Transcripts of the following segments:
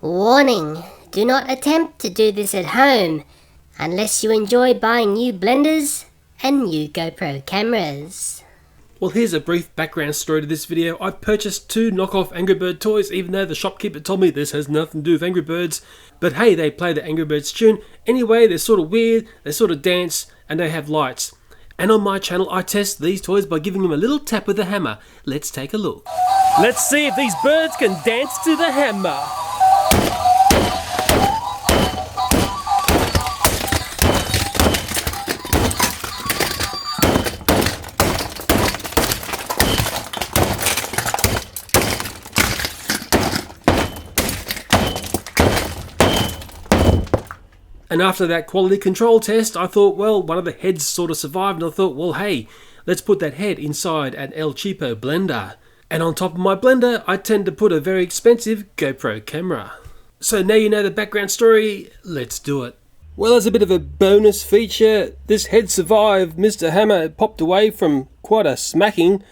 Warning, do not attempt to do this at home unless you enjoy buying new blenders and new GoPro cameras. Well, here's a brief background story to this video. I purchased 2 knockoff Angry Bird toys, even though the shopkeeper told me this has nothing to do with Angry Birds. But hey, they play the Angry Birds tune. Anyway, they're sort of weird, they sort of dance, and they have lights. And on my channel, I test these toys by giving them a little tap with a hammer. Let's take a look. Let's see if these birds can dance to the hammer. And after that quality control test, I thought, well, one of the heads sort of survived, and I thought, well, hey, let's put that head inside an El Cheapo blender. And on top of my blender, I tend to put a very expensive GoPro camera. So now you know the background story, let's do it. Well, as a bit of a bonus feature, this head survived. Mr. Hammer popped away from quite a smacking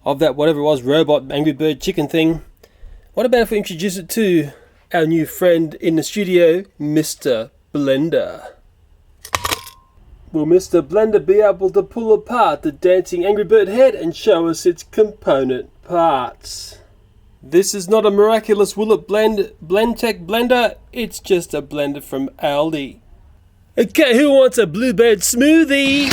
of that whatever it was, robot Angry Bird chicken thing. What about if we introduce it to our new friend in the studio, Mr. Blender? Will Mr. Blender be able to pull apart the dancing Angry Bird head and show us its component parts? This is not a miraculous will it blend Blendtec blender, it's just a blender from Aldi. Okay, who wants a bluebird smoothie?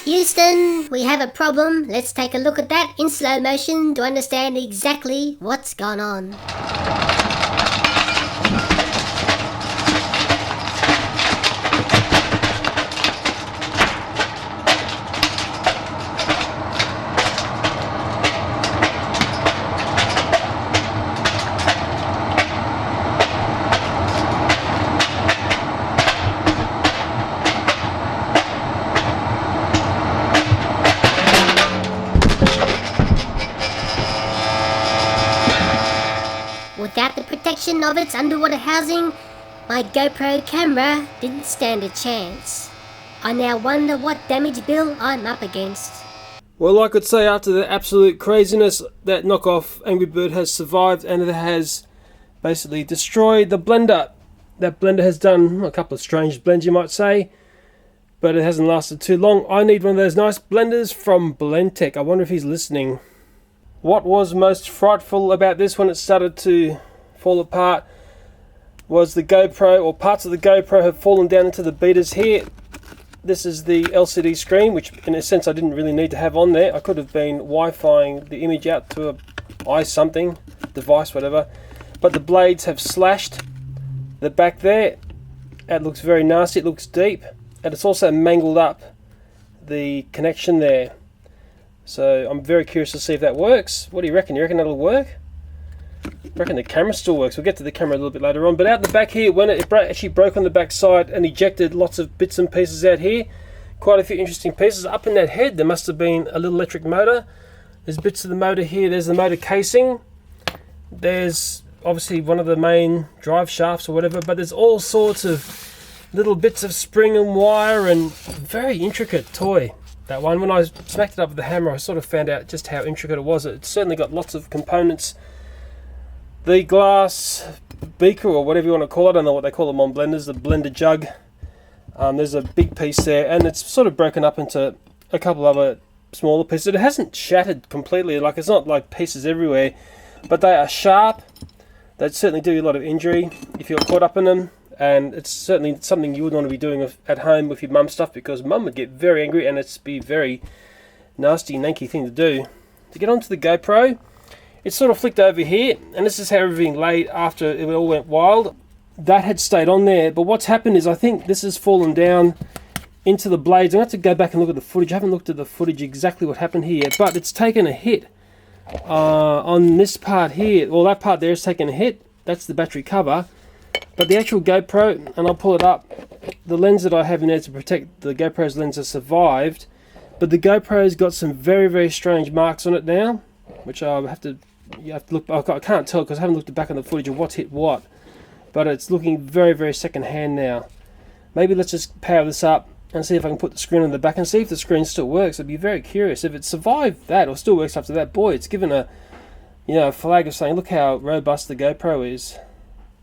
Houston, we have a problem. Let's take a look at that in slow motion to understand exactly what's gone on. Without the protection of its underwater housing, my GoPro camera didn't stand a chance. I now wonder what damage bill I'm up against. Well, I could say after the absolute craziness, that knockoff Angry Bird has survived and it has basically destroyed the blender. That blender has done a couple of strange blends, you might say, but it hasn't lasted too long. I need one of those nice blenders from Blendtec. I wonder if he's listening. What was most frightful about this when it started to fall apart was the GoPro, or parts of the GoPro have fallen down into the beaters here. This is the LCD screen, which in a sense I didn't really need to have on there. I could have been Wi-Fiing the image out to a something device, whatever. But the blades have slashed the back there. It looks very nasty, it looks deep. And it's also mangled up the connection there. So I'm very curious to see if that works. What do you reckon? You reckon that'll work? I reckon the camera still works. We'll get to the camera a little bit later on. But out the back here, when it actually broke on the back side and ejected lots of bits and pieces out here, quite a few interesting pieces. Up in that head, there must have been a little electric motor. There's bits of the motor here. There's the motor casing. There's obviously one of the main drive shafts or whatever, but there's all sorts of little bits of spring and wire, and very intricate toy. That one, when I smacked it up with the hammer, I sort of found out just how intricate it was. It's certainly got lots of components. The glass beaker, or whatever you want to call it, I don't know what they call them on blenders, the blender jug. There's a big piece there, and it's sort of broken up into a couple other smaller pieces. It hasn't shattered completely, like it's not like pieces everywhere, but they are sharp. They'd certainly do you a lot of injury if you're caught up in them, and it's certainly something you wouldn't want to be doing at home with your mum's stuff, because mum would get very angry and it's be very nasty, nanky thing to do. To get onto the GoPro, it's sort of flicked over here, and this is how everything laid after it all went wild. That had stayed on there, but what's happened is I think this has fallen down into the blades. I have to go back and look at the footage. I haven't looked at the footage exactly what happened here, but it's taken a hit on this part here. Well, that part there has taken a hit. That's the battery cover, but the actual GoPro, and I'll pull it up, the lens that I have in there to protect the GoPro's lens has survived, but the GoPro's got some very, very strange marks on it now, which I have to, you have to look. I can't tell because I haven't looked back on the footage of what's hit what, but it's looking very, very second hand now. Maybe let's just power this up and see if I can put the screen on the back and see if the screen still works. I'd be very curious. If it survived that or still works after that, boy, it's given a, you know, a flag of saying, look how robust the GoPro is.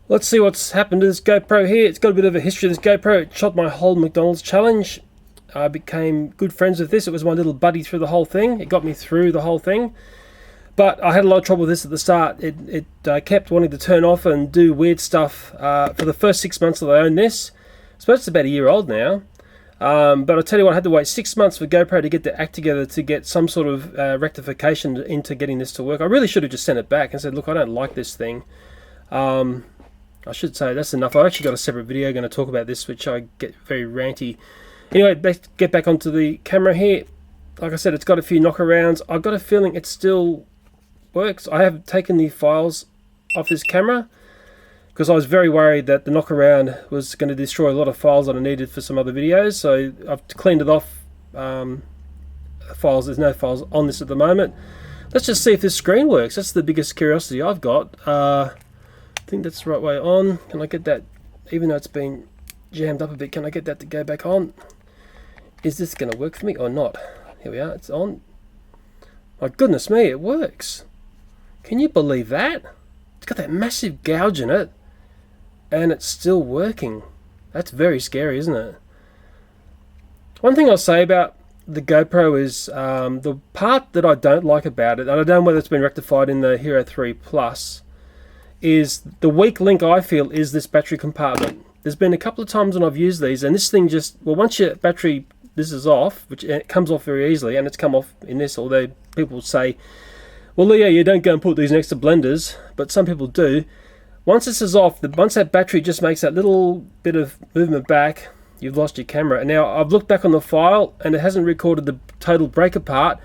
Let's see what's happened to this GoPro here. It's got a bit of a history of this GoPro. It shot my whole McDonald's challenge. I became good friends with this. It was my little buddy through the whole thing. It got me through the whole thing. But I had a lot of trouble with this at the start. It kept wanting to turn off and do weird stuff for the first 6 months that I owned this. I suppose it's about a year old now. But I'll tell you what, I had to wait 6 months for GoPro to get the act together to get some sort of rectification into getting this to work. I really should have just sent it back and said, look, I don't like this thing. I should say that's enough. I've actually got a separate video going to talk about this, which I get very ranty. Anyway, let's get back onto the camera here. Like I said, it's got a few knockarounds. I've got a feeling it still works. I have taken the files off this camera because I was very worried that the knockaround was going to destroy a lot of files that I needed for some other videos. So I've cleaned it off. Files, there's no files on this at the moment. Let's just see if this screen works. That's the biggest curiosity I've got. I think that's the right way on. Can I get that, even though it's been jammed up a bit, can I get that to go back on? Is this going to work for me or not? Here we are, it's on. My goodness me, it works. Can you believe that? It's got that massive gouge in it, and it's still working. That's very scary, isn't it? One thing I'll say about the GoPro is the part that I don't like about it, and I don't know whether it's been rectified in the Hero 3 Plus, is the weak link I feel is this battery compartment. There's been a couple of times when I've used these, and this thing just, well, once your battery, this is off, which it comes off very easily, and it's come off in this, although people say, well, yeah, you don't go and put these next to blenders, but some people do. Once this is off, once that battery just makes that little bit of movement back, you've lost your camera. And now I've looked back on the file, and it hasn't recorded the total break apart,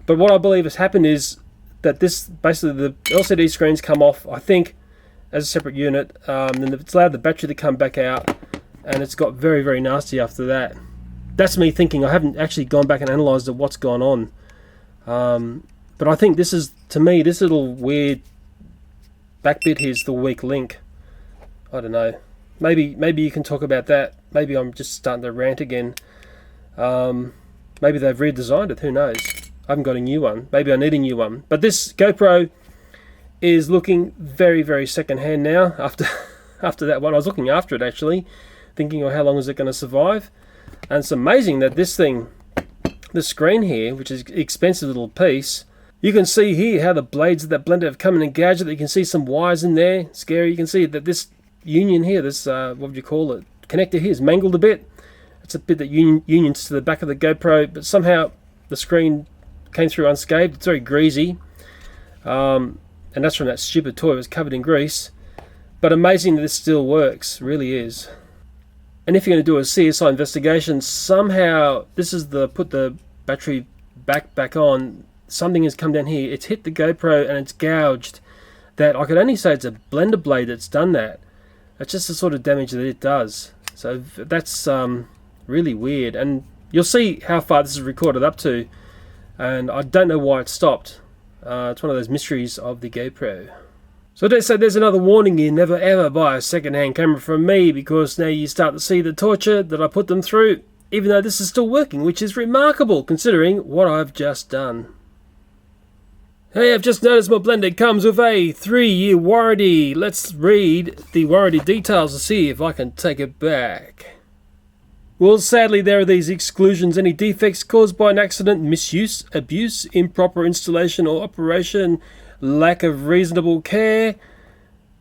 but what I believe has happened is that this, basically the LCD screens come off, I think, as a separate unit, and it's allowed the battery to come back out, and it's got very, very nasty after that. That's me thinking. I haven't actually gone back and analysed what's gone on. But I think this is, to me, this little weird back bit here is the weak link. I don't know. Maybe you can talk about that. Maybe I'm just starting to rant again. Maybe they've redesigned it. Who knows? I haven't got a new one. Maybe I need a new one. But this GoPro is looking very, very second-hand now after that one. I was looking after it, actually, thinking, oh, how long is it going to survive? And it's amazing that this thing, the screen here, which is an expensive little piece, you can see here how the blades of that blender have come in and gouged it. You can see some wires in there. Scary. You can see that this union here, this, what would you call it, connector here is mangled a bit. It's a bit that unions to the back of the GoPro, but somehow the screen came through unscathed. It's very greasy. And that's from that stupid toy. It was covered in grease. But amazing that this still works. Really is. And if you're going to do a CSI investigation, somehow this is the put the battery back on. Something has come down here. It's hit the GoPro and it's gouged. That I could only say it's a blender blade that's done that. It's just the sort of damage that it does. So that's really weird. And you'll see how far this is recorded up to. And I don't know why it stopped. It's one of those mysteries of the GoPro. So they say there's another warning here, never ever buy a second-hand camera from me, because now you start to see the torture that I put them through, even though this is still working, which is remarkable considering what I've just done. Hey, I've just noticed my blender comes with a 3-year warranty. Let's read the warranty details to see if I can take it back. Well, sadly, there are these exclusions. Any defects caused by an accident, misuse, abuse, improper installation or operation, lack of reasonable care,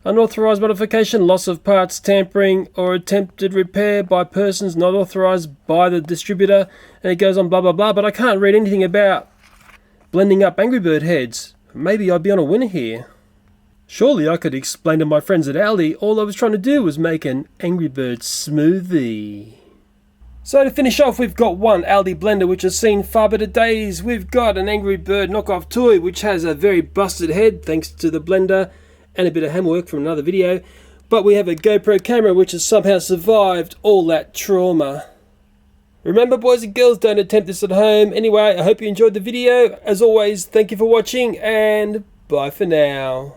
unauthorized modification, loss of parts, tampering, or attempted repair by persons not authorized by the distributor. And it goes on blah, blah, blah. But I can't read anything about blending up Angry Bird heads. Maybe I'd be on a winner here. Surely I could explain to my friends at Aldi all I was trying to do was make an Angry Bird smoothie. So to finish off, we've got one Aldi blender which has seen far better days. We've got an Angry Bird knockoff toy which has a very busted head thanks to the blender and a bit of handwork from another video. But we have a GoPro camera which has somehow survived all that trauma. Remember, boys and girls, don't attempt this at home. Anyway, I hope you enjoyed the video. As always, thank you for watching and bye for now.